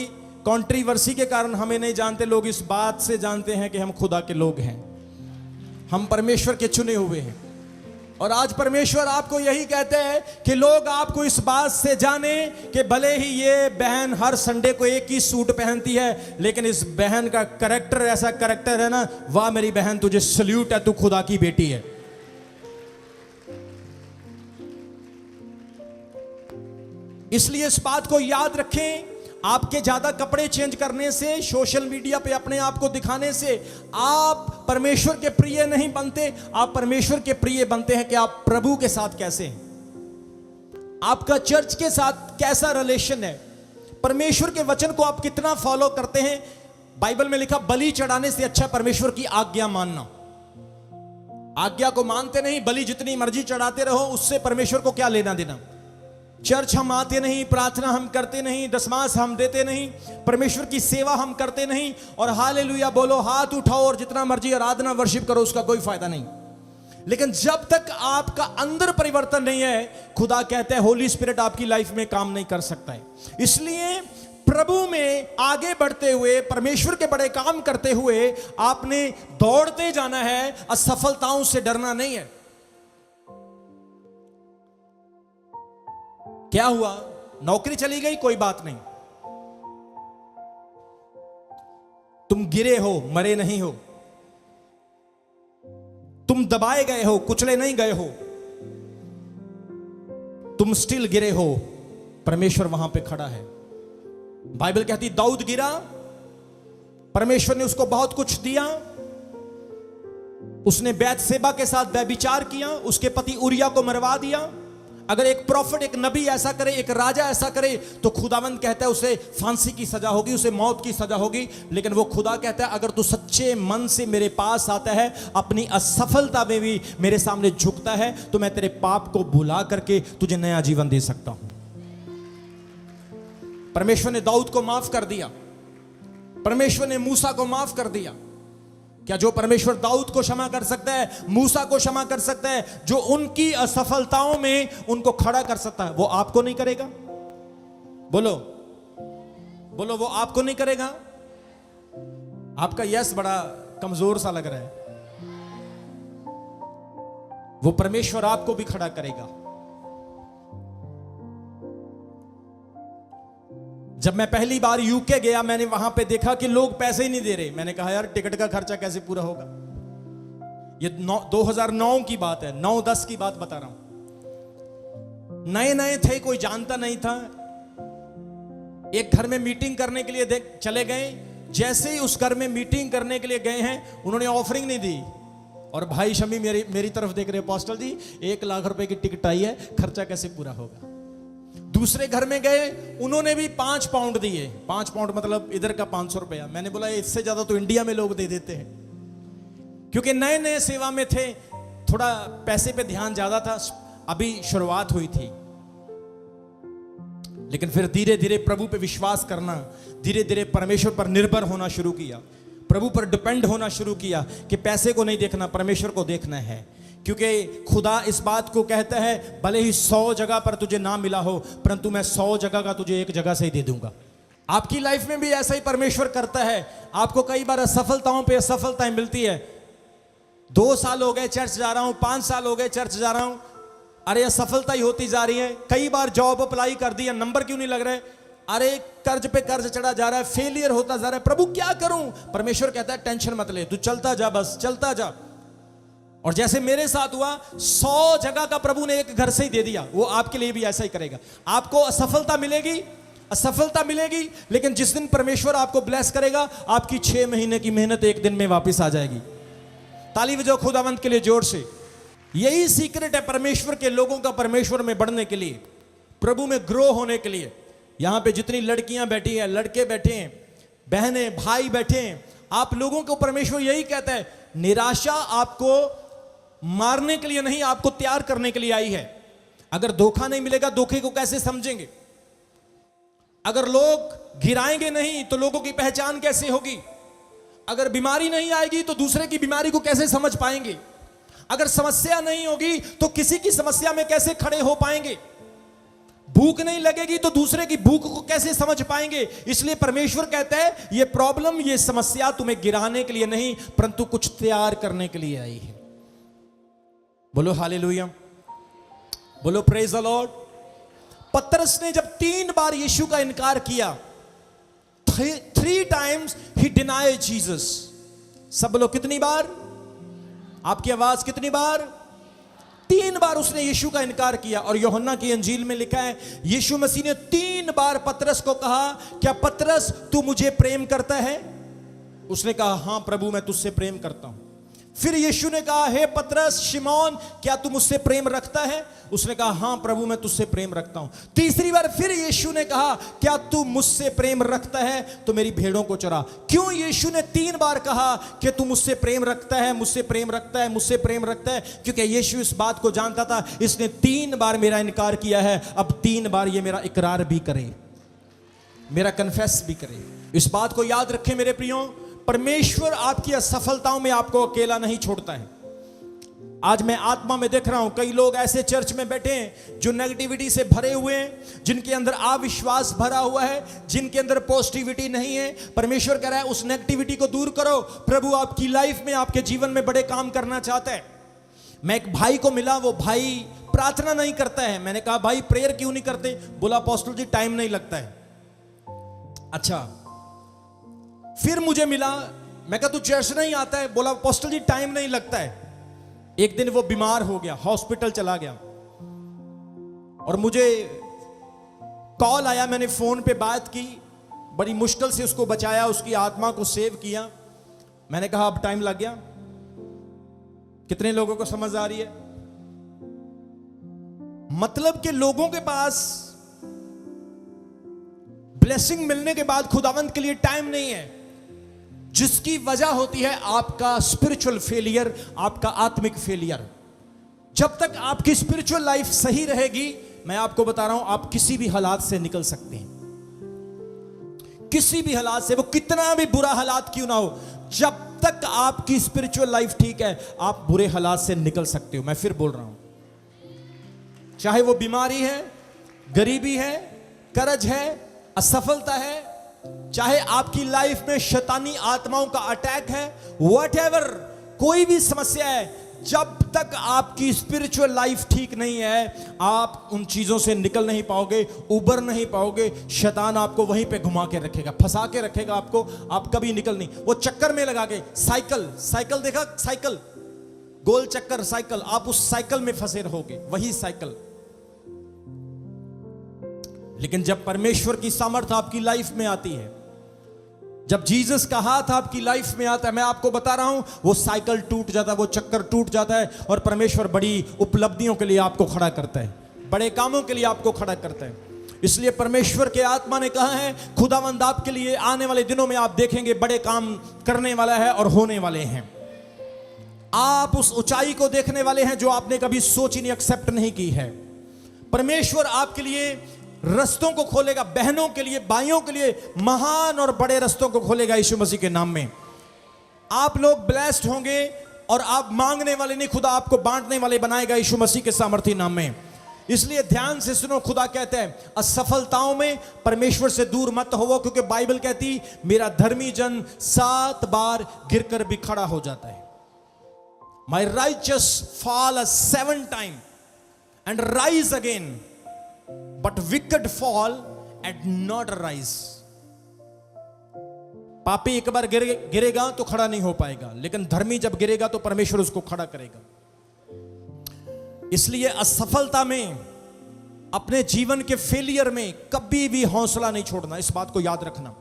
कंट्रीवर्सी के कारण हमें नहीं जानते, लोग इस बात से जानते हैं कि हम खुदा के लोग हैं, हम परमेश्वर के चुने हुए हैं। और आज परमेश्वर आपको यही कहते हैं कि लोग आपको इस बात से जाने कि भले ही ये बहन हर संडे को एक ही सूट पहनती है, लेकिन इस बहन का करैक्टर ऐसा करैक्टर है ना, वाह मेरी बहन तुझे सल्यूट है, तू खुदा की बेटी है। इसलिए इस बात को याद रखें, आपके ज्यादा कपड़े चेंज करने से, सोशल मीडिया पे अपने आप को दिखाने से आप परमेश्वर के प्रिय नहीं बनते। आप परमेश्वर के प्रिय बनते हैं कि आप प्रभु के साथ कैसे हैं, आपका चर्च के साथ कैसा रिलेशन है, परमेश्वर के वचन को आप कितना फॉलो करते हैं। बाइबल में लिखा बलि चढ़ाने से अच्छा परमेश्वर की आज्ञा मानना। आज्ञा को मानते नहीं, बलि जितनी मर्जी चढ़ाते रहो, उससे परमेश्वर को क्या लेना देना। चर्च हम आते नहीं, प्रार्थना हम करते नहीं, दशमांश हम देते नहीं, परमेश्वर की सेवा हम करते नहीं, और हालेलुया बोलो, हाथ उठाओ और जितना मर्जी आराधना वर्शिप करो, उसका कोई फायदा नहीं। लेकिन जब तक आपका अंदर परिवर्तन नहीं है, खुदा कहता है होली स्पिरिट आपकी लाइफ में काम नहीं कर सकता है। इसलिए प्रभु में आगे बढ़ते हुए, परमेश्वर के बड़े काम करते हुए आपने दौड़ते जाना है, असफलताओं से डरना नहीं है। क्या हुआ, नौकरी चली गई, कोई बात नहीं, तुम गिरे हो, मरे नहीं हो, तुम दबाए गए हो, कुचले नहीं गए हो, तुम स्टिल गिरे हो, परमेश्वर वहां पे खड़ा है। बाइबल कहती दाऊद गिरा, परमेश्वर ने उसको बहुत कुछ दिया, उसने बैतशेबा के साथ व्यभिचार किया, उसके पति उरिया को मरवा दिया। अगर एक प्रॉफिट, एक नबी ऐसा करे, एक राजा ऐसा करे, तो खुदावंद कहता है उसे फांसी की सजा होगी, उसे मौत की सजा होगी। लेकिन वो खुदा कहता है अगर तू सच्चे मन से मेरे पास आता है, अपनी असफलता में भी मेरे सामने झुकता है, तो मैं तेरे पाप को भुला करके तुझे नया जीवन दे सकता हूं। परमेश्वर ने दाऊद को माफ कर दिया, परमेश्वर ने मूसा को माफ कर दिया। क्या जो परमेश्वर दाऊद को क्षमा कर सकता है, मूसा को क्षमा कर सकता है, जो उनकी असफलताओं में उनको खड़ा कर सकता है, वो आपको नहीं करेगा? बोलो बोलो, वो आपको नहीं करेगा? आपका यस बड़ा कमजोर सा लग रहा है। वो परमेश्वर आपको भी खड़ा करेगा। जब मैं पहली बार यूके गया, मैंने वहां पे देखा कि लोग पैसे ही नहीं दे रहे। मैंने कहा यार टिकट का खर्चा कैसे पूरा होगा। ये 2009 की बात है, 9-10 की बात बता रहा हूं। नए नए थे, कोई जानता नहीं था। एक घर में मीटिंग करने के लिए चले गए। जैसे ही उस घर में मीटिंग करने के लिए गए हैं, उन्होंने ऑफरिंग नहीं दी। और भाई शमी मेरी तरफ देख रहे, अपोस्टल जी 1 लाख रुपए की टिकट आई है, खर्चा कैसे पूरा होगा। दूसरे घर में गए, उन्होंने भी 5 पाउंड दिए। 5 पाउंड मतलब इधर का 500 रुपया। मैंने बोला इससे ज्यादा तो इंडिया में लोग दे देते हैं, क्योंकि नए नए सेवा में थे, थोड़ा पैसे पे ध्यान ज्यादा था, अभी शुरुआत हुई थी। लेकिन फिर धीरे धीरे प्रभु पे विश्वास करना, धीरे धीरे परमेश्वर पर निर्भर होना शुरू किया, प्रभु पर डिपेंड होना शुरू किया कि पैसे को नहीं देखना, परमेश्वर को देखना है। क्योंकि खुदा इस बात को कहता है भले ही 100 जगह पर तुझे ना मिला हो, परंतु मैं 100 जगह का तुझे एक जगह से ही दे दूंगा। आपकी लाइफ में भी ऐसा ही परमेश्वर करता है। आपको कई बार असफलताओं पे असफलताएं मिलती है। 2 साल हो गए चर्च जा रहा हूं, 5 साल हो गए चर्च जा रहा हूं, अरे असफलता ही होती जा रही है। कई बार जॉब अप्लाई कर दिया, नंबर क्यों नहीं लग रहे, अरे कर्ज पे कर्ज चढ़ा जा रहा है, फेलियर होता जा रहा है, प्रभु क्या करूं। परमेश्वर कहता है टेंशन मत ले, तू चलता जा, बस चलता जा। और जैसे मेरे साथ हुआ, 100 जगह का प्रभु ने एक घर से ही दे दिया, वो आपके लिए भी ऐसा ही करेगा। आपको असफलता मिलेगी, असफलता मिलेगी, लेकिन जिस दिन परमेश्वर आपको ब्लेस करेगा, आपकी 6 महीने की मेहनत एक दिन में वापस आ जाएगी। ताली बजाओ खुदावंत के लिए जोर से। यही सीक्रेट है परमेश्वर के लोगों का, परमेश्वर में बढ़ने के लिए, प्रभु में ग्रो होने के लिए। यहां पे जितनी लड़कियां बैठी हैं, लड़के बैठे हैं, बहनें भाई बैठे हैं, आप लोगों को परमेश्वर यही कहता है, निराशा आपको मारने के लिए नहीं, आपको तैयार करने के लिए आई है। अगर धोखा नहीं मिलेगा, धोखे को कैसे समझेंगे। अगर लोग गिराएंगे नहीं, तो लोगों की पहचान कैसे होगी। अगर बीमारी नहीं आएगी, तो दूसरे की बीमारी को कैसे समझ पाएंगे। अगर समस्या नहीं होगी, तो किसी की समस्या में कैसे खड़े हो पाएंगे। भूख नहीं लगेगी तो दूसरे की भूख को कैसे समझ पाएंगे? इसलिए परमेश्वर कहता है ये प्रॉब्लम, ये समस्या तुम्हें गिराने के लिए नहीं, परंतु कुछ तैयार करने के लिए आई है। बोलो हालेलुया, बोलो प्रेज द लॉर्ड। पतरस ने जब 3 बार यीशु का इनकार किया, 3 times he denied Jesus। सब बोलो कितनी बार? आपकी आवाज कितनी बार? 3 बार उसने यीशु का इनकार किया। और यूहन्ना की अंजील में लिखा है यीशु मसीह ने 3 बार पतरस को कहा, क्या पतरस तू मुझे प्रेम करता है? उसने कहा हां प्रभु मैं तुझसे प्रेम करता हूं। फिर यीशु ने कहा हे पतरस शिमोन क्या तू मुझसे प्रेम रखता है? उसने कहा हां प्रभु मैं तुझसे प्रेम रखता हूं। तीसरी बार फिर यीशु ने कहा क्या तू मुझसे प्रेम रखता है तो मेरी भेड़ों को चरा। क्यों यीशु ने 3 बार कहा कि तू मुझसे प्रेम रखता है, मुझसे प्रेम रखता है, मुझसे प्रेम रखता है? क्योंकि यीशु इस बात को जानता था इसने 3 बार मेरा इनकार किया है, अब 3 बार ये मेरा इकरार भी करे, मेरा कन्फेस भी करे। इस बात को याद रखें मेरे प्रियो, परमेश्वर आपकी असफलताओं में आपको अकेला नहीं छोड़ता है। आज मैं आत्मा में देख रहा हूं कई लोग ऐसे चर्च में बैठे हैं जो नेगेटिविटी से भरे हुए हैं, जिनके अंदर अविश्वास भरा हुआ है, जिनके अंदर पॉजिटिविटी नहीं है। परमेश्वर कह रहा है उस नेगेटिविटी को दूर करो, प्रभु आपकी लाइफ में, आपके जीवन में बड़े काम करना चाहता है। मैं एक भाई को मिला, वो भाई प्रार्थना नहीं करता है। मैंने कहा भाई प्रेयर क्यों नहीं करते? बोला अपोस्टल जी टाइम नहीं लगता है। अच्छा, फिर मुझे मिला, मैं कहा तू चर्च नहीं आता है? बोला अपोस्टल जी टाइम नहीं लगता है। एक दिन वो बीमार हो गया, हॉस्पिटल चला गया और मुझे कॉल आया, मैंने फोन पे बात की, बड़ी मुश्किल से उसको बचाया, उसकी आत्मा को सेव किया। मैंने कहा अब टाइम लग गया। कितने लोगों को समझ आ रही है? मतलब कि लोगों के पास ब्लेसिंग मिलने के बाद खुदावंत के लिए टाइम नहीं है, जिसकी वजह होती है आपका स्पिरिचुअल फेलियर, आपका आत्मिक फेलियर। जब तक आपकी स्पिरिचुअल लाइफ सही रहेगी, मैं आपको बता रहा हूं, आप किसी भी हालात से निकल सकते हैं, किसी भी हालात से, वो कितना भी बुरा हालात क्यों ना हो। जब तक आपकी स्पिरिचुअल लाइफ ठीक है, आप बुरे हालात से निकल सकते हो। मैं फिर बोल रहा हूं, चाहे वो बीमारी है, गरीबी है, कर्ज है, असफलता है, चाहे आपकी लाइफ में शैतानी आत्माओं का अटैक है, व्हाटएवर, कोई भी समस्या है, जब तक आपकी स्पिरिचुअल लाइफ ठीक नहीं है, आप उन चीजों से निकल नहीं पाओगे, उबर नहीं पाओगे। शैतान आपको वहीं पे घुमा के रखेगा, फंसा के रखेगा आपको, आप कभी निकल नहीं। वो चक्कर में लगा के, साइकिल देखा, साइकिल गोल चक्कर साइकिल, आप उस साइकिल में फंसे रहोगे, वही साइकिल। लेकिन जब परमेश्वर की सामर्थ आपकी लाइफ में आती है, जब जीसस का हाथ आपकी लाइफ में आता है, मैं आपको बता रहा हूं, वो साइकिल टूट जाता है, वो चक्कर टूट जाता है और परमेश्वर बड़ी उपलब्धियों के लिए आपको खड़ा करता है, बड़े कामों के लिए आपको खड़ा करता है। इसलिए परमेश्वर के आत्मा ने कहा है, खुदावंद आपके लिए आने वाले दिनों में आप देखेंगे बड़े काम करने वाला है और होने वाले हैं। आप उस ऊंचाई को देखने वाले हैं जो आपने कभी सोची नहीं, एक्सेप्ट नहीं की है। परमेश्वर आपके लिए रस्तों को खोलेगा, बहनों के लिए, भाइयों के लिए महान और बड़े रस्तों को खोलेगा यीशु मसीह के नाम में। आप लोग ब्लेस्ड होंगे और आप मांगने वाले नहीं, खुदा आपको बांटने वाले बनाएगा यीशु मसीह के सामर्थी नाम में। इसलिए ध्यान से सुनो, खुदा कहते हैं असफलताओं में परमेश्वर से दूर मत होवो, क्योंकि बाइबल कहती मेरा धर्मी जन 7 बार गिरकर भी खड़ा हो जाता है। My righteous fall 7 times and rise again, but wicked fall and not rise। पापी एक बार गिरेगा तो खड़ा नहीं हो पाएगा, लेकिन धर्मी जब गिरेगा तो परमेश्वर उसको खड़ा करेगा। इसलिए असफलता में, अपने जीवन के फेलियर में कभी भी हौसला नहीं छोड़ना, इस बात को याद रखना,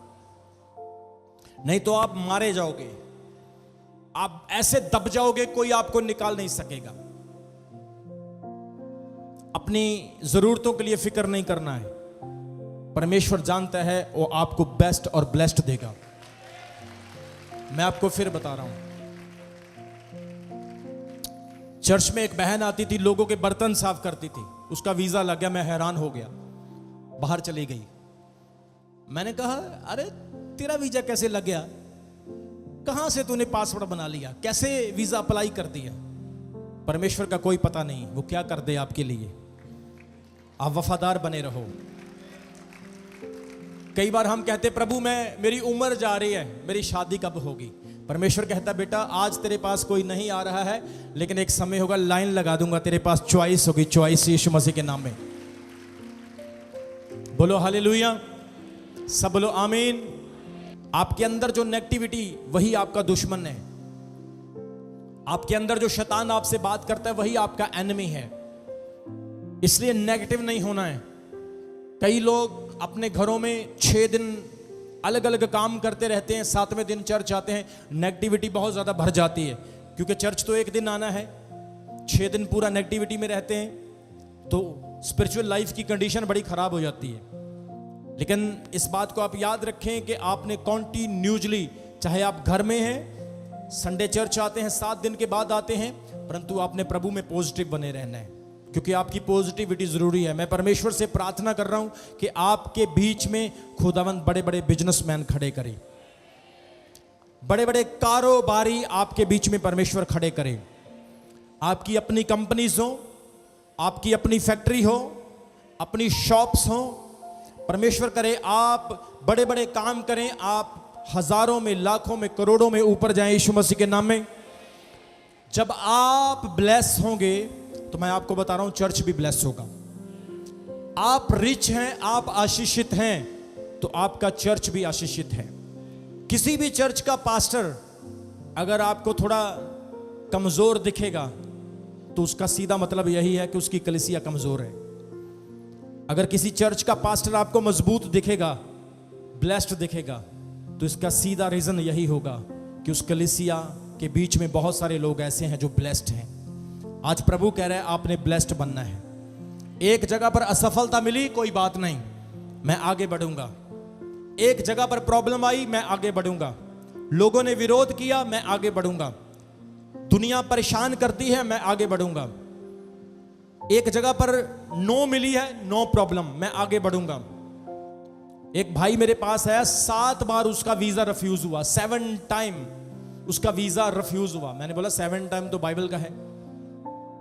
नहीं तो आप मारे जाओगे, आप ऐसे दब जाओगे, कोई आपको निकाल नहीं सकेगा। अपनी जरूरतों के लिए फिक्र नहीं करना है, परमेश्वर जानता है वो आपको बेस्ट और ब्लेस्ड देगा। मैं आपको फिर बता रहा हूं, चर्च में एक बहन आती थी, लोगों के बर्तन साफ करती थी, उसका वीजा लग गया, मैं हैरान हो गया, बाहर चली गई। मैंने कहा अरे तेरा वीजा कैसे लग गया, कहां से तूने पासवर्ड बना लिया, कैसे वीजा अप्लाई कर दिया? परमेश्वर का कोई पता नहीं, वो क्या कर दे आपके लिए। आप वफादार बने रहो। कई बार हम कहते प्रभु मेरी उम्र जा रही है, मेरी शादी कब होगी? परमेश्वर कहता बेटा आज तेरे पास कोई नहीं आ रहा है, लेकिन एक समय होगा लाइन लगा दूंगा, तेरे पास चॉइस होगी, चॉइस यीशु मसीह के नाम में। बोलो हालेलुया, सब बोलो आमीन। आपके अंदर जो नेगेटिविटी वही आपका दुश्मन है। आपके अंदर जो शैतान आपसे बात करता है वही आपका एनिमी है। इसलिए नेगेटिव नहीं होना है। कई लोग अपने घरों में 6 दिन अलग अलग काम करते रहते हैं, 7वें दिन चर्च आते हैं, नेगेटिविटी बहुत ज्यादा भर जाती है, क्योंकि चर्च तो एक दिन आना है, 6 दिन पूरा नेगेटिविटी में रहते हैं, तो स्पिरिचुअल लाइफ की कंडीशन बड़ी खराब हो जाती है। लेकिन इस बात को आप याद रखें कि आपने कॉन्टिन्यूजली, चाहे आप घर में हैं, संडे चर्च आते हैं, 7 दिन के बाद आते हैं, परंतु आपने प्रभु में पॉजिटिव बने रहना है, क्योंकि आपकी पॉजिटिविटी जरूरी है। मैं परमेश्वर से प्रार्थना कर रहा हूं कि आपके बीच में खुदावंद बड़े बड़े बिजनेसमैन खड़े करे, बड़े बड़े कारोबारी आपके बीच में परमेश्वर खड़े करे। आपकी अपनी कंपनीज हो, आपकी अपनी फैक्ट्री हो, अपनी शॉप्स हो, परमेश्वर करे आप बड़े बड़े काम करें, आप हजारों में, लाखों में, करोड़ों में ऊपर जाएं यीशु मसीह के नाम में। जब आप ब्लेस होंगे तो मैं आपको बता रहा हूं चर्च भी ब्लेस होगा। आप रिच हैं, आप आशीषित हैं, तो आपका चर्च भी आशीषित है। किसी भी चर्च का पास्टर अगर आपको थोड़ा कमजोर दिखेगा तो उसका सीधा मतलब यही है कि उसकी कलीसिया कमजोर है। अगर किसी चर्च का पास्टर आपको मजबूत दिखेगा, ब्लेस्ड दिखेगा, तो इसका सीधा रीजन यही होगा कि उस कलीसिया के बीच में बहुत सारे लोग ऐसे हैं जो ब्लेस्ड हैं। आज प्रभु कह रहे हैं आपने ब्लेस्ड बनना है। एक जगह पर असफलता मिली, कोई बात नहीं, मैं आगे बढ़ूंगा। एक जगह पर प्रॉब्लम आई, मैं आगे बढ़ूंगा। लोगों ने विरोध किया, मैं आगे बढ़ूंगा। दुनिया परेशान करती है, मैं आगे बढ़ूंगा। एक जगह पर नो मिली है, नो प्रॉब्लम, मैं आगे बढ़ूंगा। एक भाई मेरे पास आया, 7 बार उसका वीजा रिफ्यूज हुआ, 7 टाइम उसका वीजा रिफ्यूज हुआ। मैंने बोला 7 टाइम तो बाइबल का है,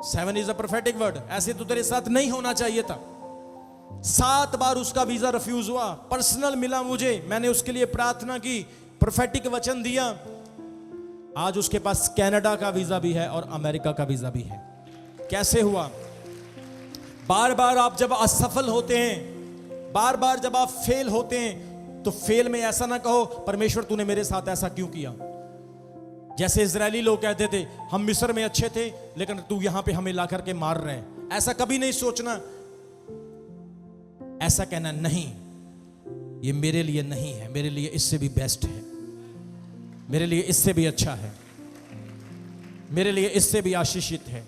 7 इज अ प्रोफेटिक वर्ड, ऐसे तो तेरे साथ नहीं होना चाहिए था। 7 बार उसका वीजा रिफ्यूज हुआ। पर्सनल मिला मुझे, मैंने उसके लिए प्रार्थना की, प्रोफेटिक वचन दिया। आज उसके पास कनाडा का वीजा भी है और अमेरिका का वीजा भी है। कैसे हुआ? बार बार आप जब असफल होते हैं, बार बार जब आप फेल होते हैं, तो फेल में ऐसा ना कहो परमेश्वर तूने मेरे साथ ऐसा क्यों किया। जैसे इजरायली लोग कहते थे हम मिस्र में अच्छे थे लेकिन तू यहां पे हमें ला करके मार रहे हैं, ऐसा कभी नहीं सोचना। ऐसा कहना नहीं, ये मेरे लिए नहीं है, मेरे लिए इससे भी बेस्ट है, मेरे लिए इससे भी अच्छा है, मेरे लिए इससे भी आशीषित है।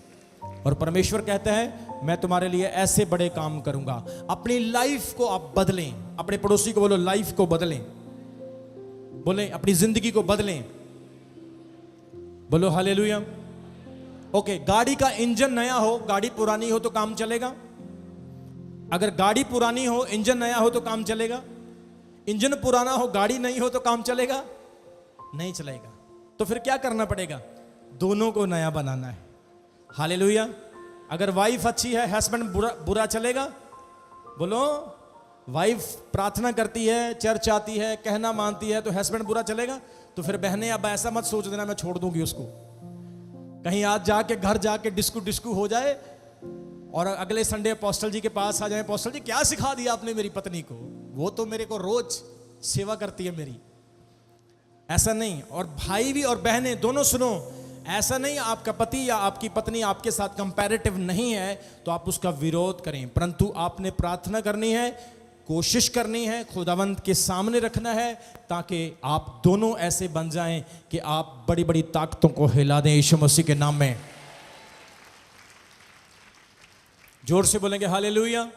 और परमेश्वर कहता है मैं तुम्हारे लिए ऐसे बड़े काम करूंगा। अपनी लाइफ को आप बदलें। अपने पड़ोसी को बोलो लाइफ को बदलें, बोले अपनी जिंदगी को बदलें। बोलो हालेलुया। ओके, गाड़ी का इंजन नया हो, गाड़ी पुरानी हो तो काम चलेगा? अगर गाड़ी पुरानी हो, इंजन नया हो तो काम चलेगा? इंजन पुराना हो, गाड़ी नहीं हो तो काम चलेगा? नहीं चलेगा। तो फिर क्या करना पड़ेगा? दोनों को नया बनाना है। हालेलुया। अगर वाइफ अच्छी है, हस्बैंड बुरा चलेगा? बोलो, वाइफ प्रार्थना करती है, चर्च आती है, कहना मानती है, तो हस्बैंड बुरा चलेगा? तो फिर बहनें अब ऐसा मत सोच देना मैं छोड़ दूंगी उसको। कहीं आज जाके घर जाके डिस्कू डिस्कू हो जाए और अगले संडे अपोस्टल जी के पास आ जाए, अपोस्टल जी क्या सिखा दिया आपने मेरी पत्नी को, वो तो मेरे को रोज सेवा करती है मेरी। ऐसा नहीं। और भाई भी और बहनें दोनों सुनो, ऐसा नहीं आपका पति या आपकी पत्नी आपके साथ कंपैरेटिव नहीं है तो आप उसका विरोध करें, परंतु आपने प्रार्थना करनी है, कोशिश करनी है, खुदावंत के सामने रखना है, ताकि आप दोनों ऐसे बन जाएं कि आप बड़ी बड़ी ताकतों को हिला दें यीशु मसीह के नाम में। जोर से बोलेंगे हालेलुया।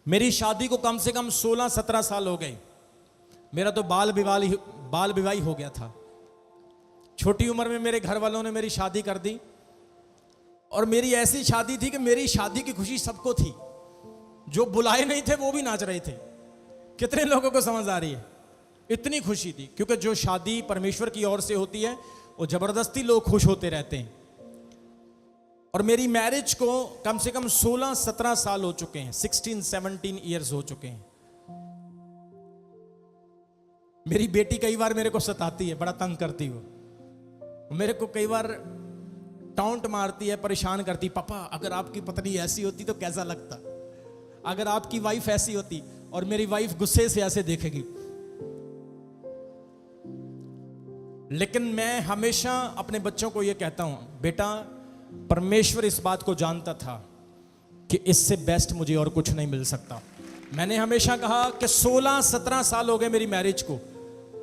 मेरी शादी को कम से कम 16-17 साल हो गए। मेरा तो बाल विवाह हो गया था। छोटी उम्र में मेरे घर वालों ने मेरी शादी कर दी, और मेरी ऐसी शादी थी कि मेरी शादी की खुशी सबको थी, जो बुलाए नहीं थे वो भी नाच रहे थे। कितने लोगों को समझ आ रही है? इतनी खुशी थी, क्योंकि जो शादी परमेश्वर की ओर से होती है वो जबरदस्ती लोग खुश होते रहते हैं। और मेरी मैरिज को कम से कम 16-17 साल हो चुके हैं, 16-17 ईयर्स हो चुके हैं। मेरी बेटी कई बार मेरे को सताती है, बड़ा तंग करती हो, मेरे को कई बार टाउंट मारती है, परेशान करती, पापा अगर आपकी पत्नी ऐसी होती तो कैसा लगता, अगर आपकी वाइफ ऐसी होती। और मेरी वाइफ गुस्से से ऐसे देखेगी। लेकिन मैं हमेशा अपने बच्चों को यह कहता हूं, बेटा परमेश्वर इस बात को जानता था कि इससे बेस्ट मुझे और कुछ नहीं मिल सकता। मैंने हमेशा कहा कि 16-17 साल हो गए मेरी मैरिज को,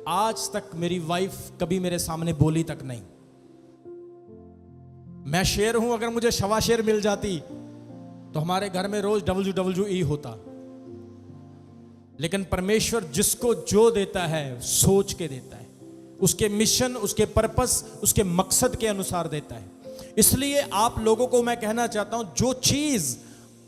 आज तक मेरी वाइफ कभी मेरे सामने बोली तक नहीं। मैं शेर हूं, अगर मुझे शवा शेर मिल जाती तो हमारे घर में रोज WWE होता। लेकिन परमेश्वर जिसको जो देता है सोच के देता है, उसके मिशन, उसके पर्पस, उसके मकसद के अनुसार देता है। इसलिए आप लोगों को मैं कहना चाहता हूं, जो चीज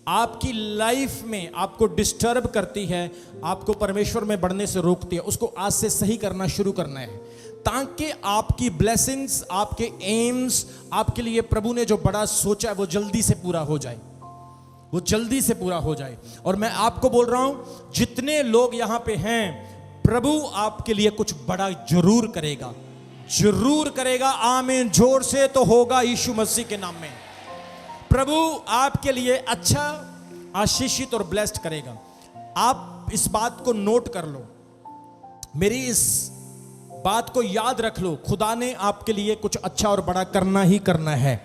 आपकी लाइफ में आपको डिस्टर्ब करती है, आपको परमेश्वर में बढ़ने से रोकती है, उसको आज से सही करना शुरू करना है, ताकि आपकी ब्लेसिंग्स, आपके एम्स, आपके लिए प्रभु ने जो बड़ा सोचा है वो जल्दी से पूरा हो जाए, वो जल्दी से पूरा हो जाए। और मैं आपको बोल रहा हूं, जितने लोग यहां पे हैं, प्रभु आपके लिए कुछ बड़ा जरूर करेगा, जरूर करेगा। आमीन, जोर से तो होगा यीशु मसीह के नाम में। प्रभु आपके लिए अच्छा, आशीषित और ब्लेस्ड करेगा। आप इस बात को नोट कर लो, मेरी इस बात को याद रख लो, खुदा ने आपके लिए कुछ अच्छा और बड़ा करना ही करना है।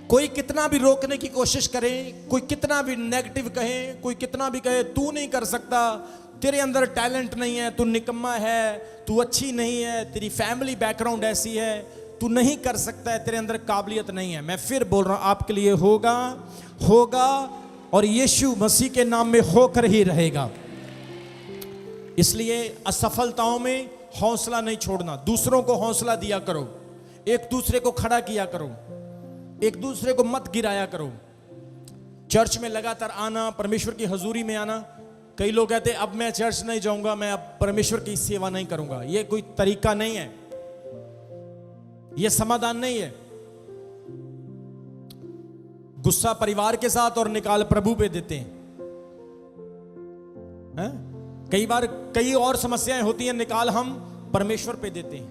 कोई कितना भी रोकने की कोशिश करे, कोई कितना भी नेगेटिव कहे, कोई कितना भी कहे तू नहीं कर सकता, तेरे अंदर टैलेंट नहीं है, तू निकम्मा है, तू अच्छी नहीं है, तेरी फैमिली बैकग्राउंड ऐसी है, तू नहीं कर सकता है, तेरे अंदर काबिलियत नहीं है, मैं फिर बोल रहा हूं, आपके लिए होगा, होगा और यीशु मसीह के नाम में होकर ही रहेगा। इसलिए असफलताओं में हौसला नहीं छोड़ना, दूसरों को हौसला दिया करो, एक दूसरे को खड़ा किया करो, एक दूसरे को मत गिराया करो। चर्च में लगातार आना, परमेश्वर की हजूरी में आना। कई लोग कहते हैं अब मैं चर्च नहीं जाऊंगा, मैं अब परमेश्वर की सेवा नहीं करूंगा। यह कोई तरीका नहीं है, यह समाधान नहीं है। गुस्सा परिवार के साथ और निकाल प्रभु पे देते हैं, कई बार कई और समस्याएं होती हैं, निकाल हम परमेश्वर पे देते हैं।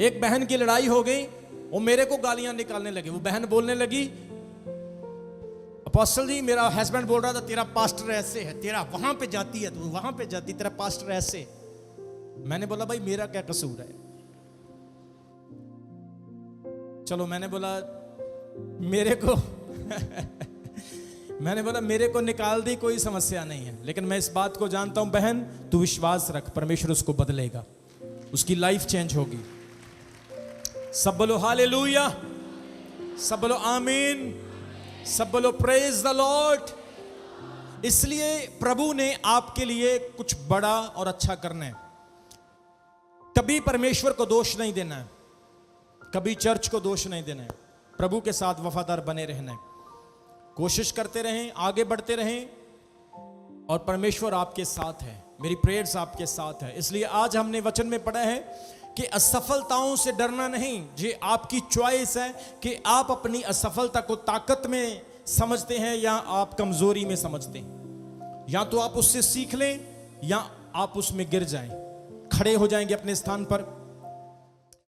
एक बहन की लड़ाई हो गई, वो मेरे को गालियां निकालने लगी। वो बहन बोलने लगी, अपोस्टल जी मेरा हस्बैंड बोल रहा था तेरा पास्टर ऐसे है, तेरा वहां पे जाती है, तू वहां पे जाती, तेरा पास्टर ऐसे। मैंने बोला भाई मेरा क्या कसूर है। चलो मैंने बोला मेरे को मैंने बोला मेरे को निकाल दी, कोई समस्या नहीं है, लेकिन मैं इस बात को जानता हूं बहन, तू विश्वास रख, परमेश्वर उसको बदलेगा, उसकी लाइफ चेंज होगी। सब बोलो हालेलुया, सब बोलो आमीन, सब बोलो प्रेज द लॉर्ड। इसलिए प्रभु ने आपके लिए कुछ बड़ा और अच्छा करना है। कभी परमेश्वर को दोष नहीं देना है, कभी चर्च को दोष नहीं देना है, प्रभु के साथ वफादार बने रहना है। कोशिश करते रहें, आगे बढ़ते रहें और परमेश्वर आपके साथ है, मेरी प्रेयर्स आपके साथ है। इसलिए आज हमने वचन में पढ़ा है कि असफलताओं से डरना नहीं, ये आपकी चॉइस है कि आप अपनी असफलता को ताकत में समझते हैं या आप कमजोरी में समझते हैं। या तो आप उससे सीख लें या आप उसमें गिर जाएं, खड़े हो जाएंगे अपने स्थान पर।